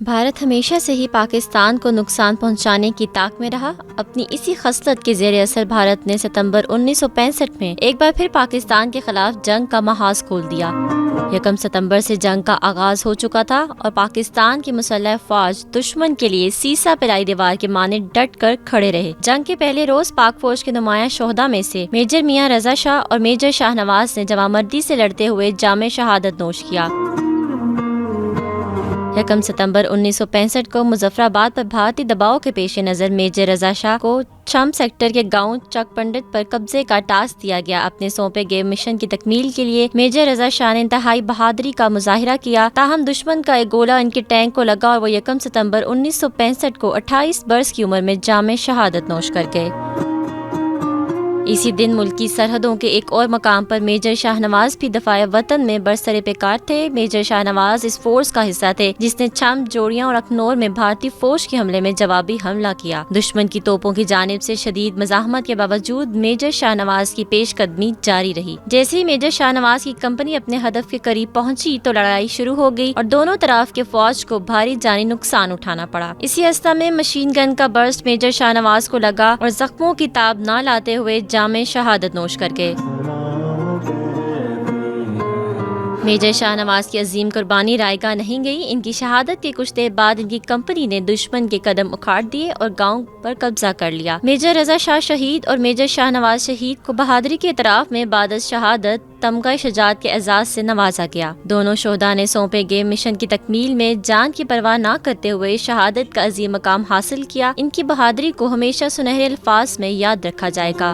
بھارت ہمیشہ سے ہی پاکستان کو نقصان پہنچانے کی طاق میں رہا۔ اپنی اسی خصلت کے زیر اثر بھارت نے ستمبر 1965 میں ایک بار پھر پاکستان کے خلاف جنگ کا محاذ کھول دیا۔ 1 ستمبر سے جنگ کا آغاز ہو چکا تھا اور پاکستان کی مسلح فوج دشمن کے لیے سیسا پلائی دیوار کے مانند ڈٹ کر کھڑے رہے۔ جنگ کے پہلے روز پاک فوج کے نمایاں شہدا میں سے میجر میاں رضا شاہ اور میجر شاہ نواز نے جوانمردی سے لڑتے ہوئے جام شہادت نوش کیا۔ 1 ستمبر 1965 کو مظفرآباد پر بھارتی دباؤ کے پیش نظر میجر رضا شاہ کو چھم سیکٹر کے گاؤں چک پنڈت پر قبضے کا ٹاسک دیا گیا۔ اپنے سونپے گئے مشن کی تکمیل کے لیے میجر رضا شاہ نے انتہائی بہادری کا مظاہرہ کیا، تاہم دشمن کا ایک گولہ ان کے ٹینک کو لگا اور وہ 1 ستمبر 1965 کو 28 برس کی عمر میں جام شہادت نوش کر گئے۔ اسی دن ملکی سرحدوں کے ایک اور مقام پر میجر شاہ نواز بھی دفاع وطن میں برسر پیکار تھے۔ میجر شاہ نواز اس فورس کا حصہ تھے جس نے چھم، جوڑیاں اور اخنور میں بھارتی فوج کے حملے میں جوابی حملہ کیا۔ دشمن کی توپوں کی جانب سے شدید مزاحمت کے باوجود میجر شاہ نواز کی پیش قدمی جاری رہی۔ جیسے ہی میجر شاہ نواز کی کمپنی اپنے ہدف کے قریب پہنچی تو لڑائی شروع ہو گئی اور دونوں طرف کے فوج کو بھاری جانی نقصان اٹھانا پڑا۔ اسی اسنا میں مشین گن کا برسٹ میجر شاہ نواز کو لگا اور زخموں کی تاب نہ لاتے ہوئے جام شہادت نوش کر گئے۔ میجر شاہ نواز کی عظیم قربانی رائیگاں نہیں گئی۔ ان کی شہادت کے کچھ دیر بعد ان کی کمپنی نے دشمن کے قدم اکھاڑ دیے اور گاؤں پر قبضہ کر لیا۔ میجر رضا شاہ شہید اور میجر شاہ نواز شہید کو بہادری کے اعتراف میں بعد از شہادت تمغہ شجاعت کے اعزاز سے نوازا گیا۔ دونوں شہداء نے سونپے گئے مشن کی تکمیل میں جان کی پرواہ نہ کرتے ہوئے شہادت کا عظیم مقام حاصل کیا۔ ان کی بہادری کو ہمیشہ سنہرے الفاظ میں یاد رکھا جائے گا۔